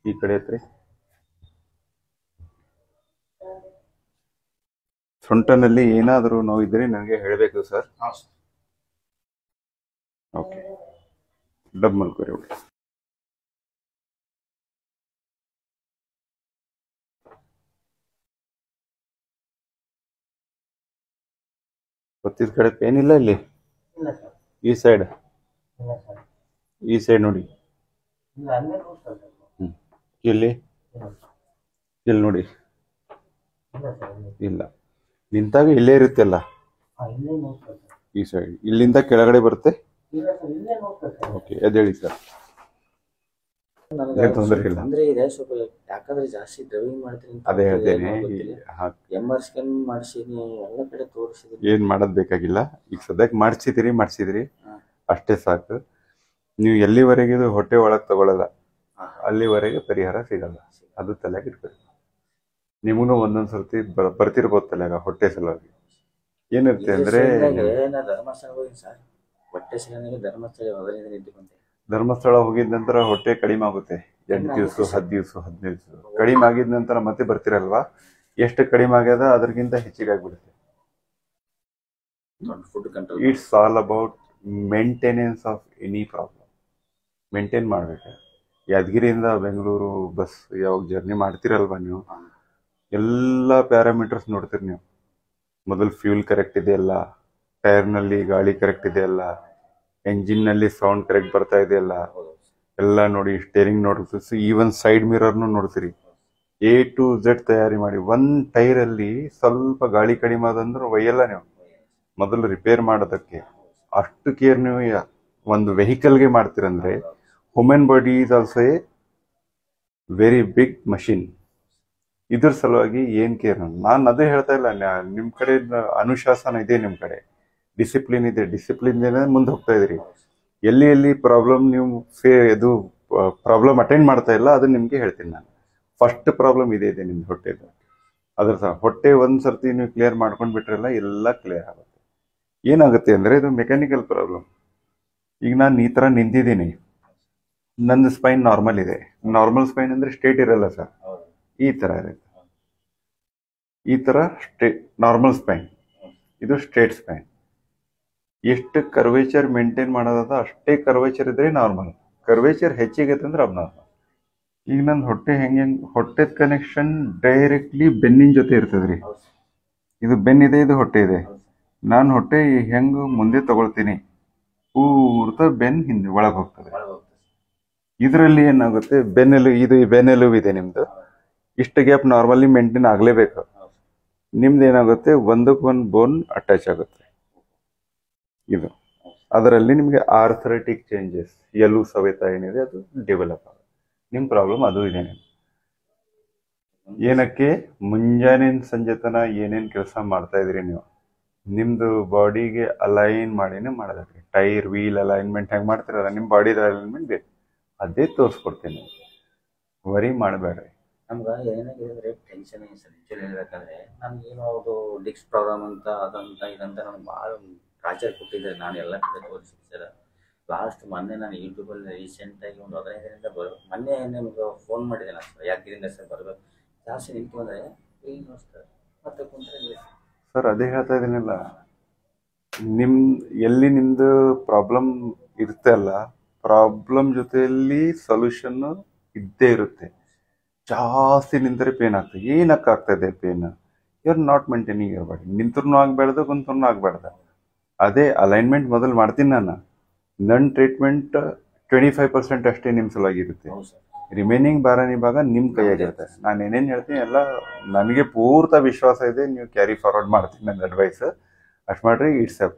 ಈ ಕಡೆ ಐತ್ರಿ. ಸೊಂಟನಲ್ಲಿ ಏನಾದರೂ ನೋವಿದ್ರೆ ನನಗೆ ಹೇಳಬೇಕು ಸರ್. ಓಕೆ, ಡಬ್ ಮಲ್ಕೋರಿ ಒಳ್ಳೆ. ಗೊತ್ತಿದ ಕಡೆ ಪೇನ್ ಇಲ್ಲ ಇಲ್ಲಿ. ಈ ಸೈಡ್ ನೋಡಿ. ಇಲ್ಲಿ ಇಲ್ಲಿ ನೋಡಿ. ಇಲ್ಲ, ನಿಂತಾಗ ಇಲ್ಲೇ ಇರುತ್ತೆ ಅಲ್ಲ. ಈ ಸೈಡ್ ಇಲ್ಲಿಂದ ಕೆಳಗಡೆ ಬರುತ್ತೆ. ಓಕೆ, ಎದ್ದೇಳಿ ಸರ್. ತೊಂದರೆ ಇಲ್ಲ. ಅಂದ್ರೆ ಇದೆ ಸ್ವಲ್ಪ ಯಾಕಂದ್ರೆ ಜಾಸ್ತಿ ಡ್ರೈವಿಂಗ್ ಮಾಡ್ತೀನಿ. ಅದೇ ಹೇಳ್ತೇನೆ, MR ಸ್ಕ್ಯಾನ್ ಮಾಡಿಸಿದೀನಿ, ಎಲ್ಲ ಕಡೆ ತೋರಿಸಿದೀನಿ. ಏನ್ ಮಾಡೋದ್ ಬೇಕಾಗಿಲ್ಲ. ಈಗ ಸದ್ಯಕ್ಕೆ ಮಾಡಿಸಿದ್ರಿ ಅಷ್ಟೇ ಸಾಕು. ನೀವು ಎಲ್ಲಿವರೆಗೆ ಇದು ಹೊಟ್ಟೆ ಒಳಗೆ ತಗೊಳ್ಳಲ್ಲ ಅಲ್ಲಿವರೆಗೆ ಪರಿಹಾರ ಸಿಗಲ್ಲ. ಅದು ತಲೆಗೆ ಇಟ್ಬೇಕು. ನಿಮಗೂ ಒಂದೊಂದ್ ಸರ್ತಿ ಬರ್ತಿರ್ಬೋದು ತಲೆಗ ಹೊಟ್ಟೆ ಸಲುವಾಗಿ. ಏನಿರುತ್ತೆ ಅಂದ್ರೆ ಧರ್ಮಸ್ಥಳ ಹೋಗಿ ಸರ್, ಹೊಟ್ಟೆ ಸಲುವಾಗಿ ಧರ್ಮಸ್ಥಳ ನಿಂತ್ಕೊಂಡೆ. ಧರ್ಮಸ್ಥಳ ಹೋಗಿದ ನಂತರ ಹೊಟ್ಟೆ ಕಡಿಮೆ ಆಗುತ್ತೆ. 8 ದಿವಸ 10 ದಿವಸ 15 ದಿವಸ ಕಡಿಮೆ ಆಗಿದ ನಂತರ ಮತ್ತೆ ಬರ್ತಿರಲ್ವಾ, ಎಷ್ಟು ಕಡಿಮೆ ಆಗ್ಯದ ಅದಕ್ಕಿಂತ ಹೆಚ್ಚಿಗೆ ಆಗ್ಬಿಡುತ್ತೆ. It's all about maintenance of any problem. Maintain ಮಾಡ್ಬೇಕು. ಯಾದಗಿರಿಯಿಂದ ಬೆಂಗಳೂರು ಬಸ್ ಯಾವಾಗ ಜರ್ನಿ ಮಾಡ್ತಿರಲ್ವಾ ನೀವು, ಎಲ್ಲ ಪ್ಯಾರಾಮೀಟರ್ಸ್ ನೋಡ್ತೀರಿ ನೀವು. ಮೊದಲು ಫ್ಯೂಲ್ ಕರೆಕ್ಟ್ ಇದೆಯಲ್ಲ, ಟೈರ್ನಲ್ಲಿ ಗಾಳಿ ಕರೆಕ್ಟ್ ಇದೆಯಲ್ಲ, ಎಂಜಿನ್ನಲ್ಲಿ ಸೌಂಡ್ ಕರೆಕ್ಟ್ ಬರ್ತಾ ಇದೆಯಲ್ಲ, ಎಲ್ಲ ನೋಡಿ. ಸ್ಟೇರಿಂಗ್ ನೋಡ್ತೀವಿ, ಈವನ್ ಸೈಡ್ ಮಿರರ್ನು ನೋಡ್ತೀರಿ. A to Z ತಯಾರಿ ಮಾಡಿ. ಒಂದ್ ಟೈರಲ್ಲಿ ಸ್ವಲ್ಪ ಗಾಳಿ ಕಡಿಮೆ ಆದಂದ್ರೆ ಒಯ್ಯಲ್ಲ ನೀವು. ಮೊದಲು ರಿಪೇರ್ ಮಾಡೋದಕ್ಕೆ ಅಷ್ಟು ಕೇರ್ ನೀವು ಒಂದು ವೆಹಿಕಲ್ಗೆ ಮಾಡ್ತೀರಂದ್ರೆ, human body is also a very big machine. ಇದ್ರ ಸಲುವಾಗಿ ಏನ್ ಕೇರ್. ನಾನು ಅದೇ ಹೇಳ್ತಾ ಇಲ್ಲ, ನಿಮ್ ಕಡೆ ಅನುಶಾಸನ ಇದೆ, ನಿಮ್ ಕಡೆ ಡಿಸಿಪ್ಲಿನ್ ಇದೆ. ಡಿಸಿಪ್ಲಿನ್ ಮುಂದೆ ಹೋಗ್ತಾ ಇದ್ರಿ. ಎಲ್ಲಿ ಎಲ್ಲಿ ಪ್ರಾಬ್ಲಮ್ ನೀವು ಇದು ಪ್ರಾಬ್ಲಮ್ ಅಟೆಂಡ್ ಮಾಡ್ತಾ ಇಲ್ಲ ಅದನ್ನ ನಿಮ್ಗೆ ಹೇಳ್ತೀನಿ ನಾನು. ಫಸ್ಟ್ ಪ್ರಾಬ್ಲಮ್ ಇದೆ ನಿಮ್ದು ಹೊಟ್ಟೆದು. ಅದ್ರ ಸಹ ಹೊಟ್ಟೆ ಒಂದ್ ಸರ್ತಿ ನೀವು ಕ್ಲಿಯರ್ ಮಾಡ್ಕೊಂಡ್ ಬಿಟ್ರಲ್ಲ, ಎಲ್ಲ ಕ್ಲಿಯರ್ ಆಗುತ್ತೆ. ಏನಾಗುತ್ತೆ ಅಂದ್ರೆ ಇದು ಮೆಕ್ಯಾನಿಕಲ್ ಪ್ರಾಬ್ಲಮ್. ಈಗ ನಾನು ಈ ತರ ನಿಂತಿದ್ದೀನಿ, ನಂದು ಸ್ಪೈನ್ ನಾರ್ಮಲ್ ಇದೆ. ನಾರ್ಮಲ್ ಸ್ಪೈನ್ ಅಂದ್ರೆ ಸ್ಟ್ರೇಟ್ ಇರಲ್ಲ ಸರ್, ಈ ತರ ಇರುತ್ತೆ. ಈ ತರ ನಾರ್ಮಲ್ ಸ್ಪೈನ್, ಇದು ಸ್ಟ್ರೇಟ್ ಸ್ಪೈನ್. ಎಷ್ಟು ಕರ್ವೇಚರ್ ಮೇಂಟೈನ್ ಮಾಡೋದ ಅಷ್ಟೇ ಕರ್ವೇಚರ್ ಇದ್ರೆ ನಾರ್ಮಲ್. ಕರ್ವೇಚರ್ ಹೆಚ್ಚಿಗೆ ಅಂದ್ರೆ ಅಬ್ನಾರ್ಮಲ್. ಈಗ ನಂದು ಹೊಟ್ಟೆ ಹೊಟ್ಟೆದ ಕನೆಕ್ಷನ್ ಡೈರೆಕ್ಟ್ಲಿ ಬೆನ್ನಿನ ಜೊತೆ ಇರ್ತದ್ರಿ. ಇದು ಬೆನ್ನಿದೆ, ಇದು ಹೊಟ್ಟೆ ಇದೆ. ನಾನು ಹೊಟ್ಟೆ ಹೆಂಗ್ ಮುಂದೆ ತಗೊಳ್ತೀನಿ, ಪೂರ್ತ ಬೆನ್ ಹಿಂದೆ ಒಳಗೆ ಹೋಗ್ತದೆ. ಇದರಲ್ಲಿ ಏನಾಗುತ್ತೆ, ಬೆನ್ನೆಲುಬು ಇದೆ ನಿಮ್ದು. ಇಷ್ಟು ಗ್ಯಾಪ್ ನಾರ್ಮಲಿ ಮೇಂಟೈನ್ ಆಗ್ಲೇಬೇಕು. ನಿಮ್ದು ಏನಾಗುತ್ತೆ, ಒಂದಕ್ಕೊಂದು ಬೋನ್ ಅಟ್ಯಾಚ್ ಆಗುತ್ತೆ. ಇದು ಅದರಲ್ಲಿ ನಿಮಗೆ ಆರ್ಥರೈಟಿಕ್ ಚೇಂಜಸ್, ಎಲು ಸವೆತ ಏನಿದೆ ಅದು ಡೆವಲಪ್ ಆಗುತ್ತೆ. ನಿಮ್ ಪ್ರಾಬ್ಲಮ್ ಅದು ಇದೆ. ಏನಕ್ಕೆ ಮುಂಜಾನೆ ಸಂಜೆ ತನ ಏನೇನ್ ಕೆಲಸ ಮಾಡ್ತಾ ಇದ್ರಿ ನೀವು, ನಿಮ್ದು ಬಾಡಿಗೆ ಅಲೈನ್ ಮಾಡಿನೇ ಮಾಡೋದ್ರಿ. ಟೈರ್ ವೀಲ್ ಅಲೈನ್ಮೆಂಟ್ ಹೆಂಗ್ ಮಾಡ್ತಿರಲ್ಲ, ನಿಮ್ ಬಾಡಿ ಅಲೈನ್ಮೆಂಟ್ ಬೇಕು. ಅದೇ ತೋರಿಸ್ಕೊಡ್ತೀನಿ. ವರಿ ಮಾಡಬೇಡ್ರಿ. ನಮ್ಗೆ ಏನಾಗಿದೆ ಟೆನ್ಷನ್ ಹೇಳ್ಬೇಕಂದ್ರೆ, ನಮ್ಗೆ ಏನೋ ಅದು ಡಿಸ್ಕ್ ಪ್ರಾಬ್ಲಮ್ ಅಂತ ಅದಂತ ಇದಂತ ನಮ್ಗೆ ಭಾಳ ಟಾರ್ಚರ್ ಕೊಟ್ಟಿದ್ದಾರೆ. ನಾನು ಎಲ್ಲ ಕಡೆ ತೋರಿಸಿದ್ದೆ ಸರ್. ಲಾಸ್ಟ್ ಮೊನ್ನೆ ನಾನು ಯೂಟ್ಯೂಬಲ್ಲಿ ರೀಸೆಂಟಾಗಿ ಒಂದು 15 ದಿನದಿಂದ ಮೊನ್ನೆ ನಿಮ್ಗೆ ಫೋನ್ ಮಾಡಿದೆ ನಾನು ಸರ್, ಯಾದಗಿರಿಂದ ಸರ್ ಬರಬೇಕು. ಜಾಸ್ತಿ ನಿಂತು ಬಂದರೆ ಏನು ಸರ್, ಮತ್ತೆ ಕುಂತ್ರೆ ಸರ್ ಅದೇ ಹೇಳ್ತಾ ಇದೀನಲ್ಲ, ಎಲ್ಲಿ ನಿಮ್ದು ಪ್ರಾಬ್ಲಮ್ ಇರುತ್ತೆ ಅಲ್ಲ, ಪ್ರಾಬ್ಲಮ್ ಜೊತೆಯಲ್ಲಿ ಸೊಲ್ಯೂಷನ್ ಇದ್ದೇ ಇರುತ್ತೆ. ಜಾಸ್ತಿ ನಿಂತರೆ ಪೇನ್ ಆಗ್ತದೆ. ಏನಕ್ಕೆ ಆಗ್ತದೆ pain? You are not maintaining your body. ನಿಂತರೂ ಆಗ್ಬೇಡ್ದು, ಕುಂತರೂ ಆಗ್ಬೇಡ್ದು. ಅದೇ ಅಲೈನ್ಮೆಂಟ್ ಮೊದಲು ಮಾಡ್ತೀನಿ ನಾನು. ನನ್ನ ಟ್ರೀಟ್ಮೆಂಟ್ 25% ಅಷ್ಟೇ ನಿಮ್ಮ ಸಲುವಾಗಿರುತ್ತೆ. ರಿಮೈನಿಂಗ್ ಭಾಗ ನಿಮ್ಮ ಕೈಯಾಗಿರುತ್ತೆ. ನಾನು ಏನೇನು ಹೇಳ್ತೀನಿ ಎಲ್ಲ ನನಗೆ ಪೂರ್ತ ವಿಶ್ವಾಸ ಇದೆ, ನೀವು ಕ್ಯಾರಿ ಫಾರ್ವರ್ಡ್ ಮಾಡ್ತೀನಿ ನನ್ನ ಅಡ್ವೈಸ್. ಅಷ್ಟು ಮಾಡ್ರಿ. It's a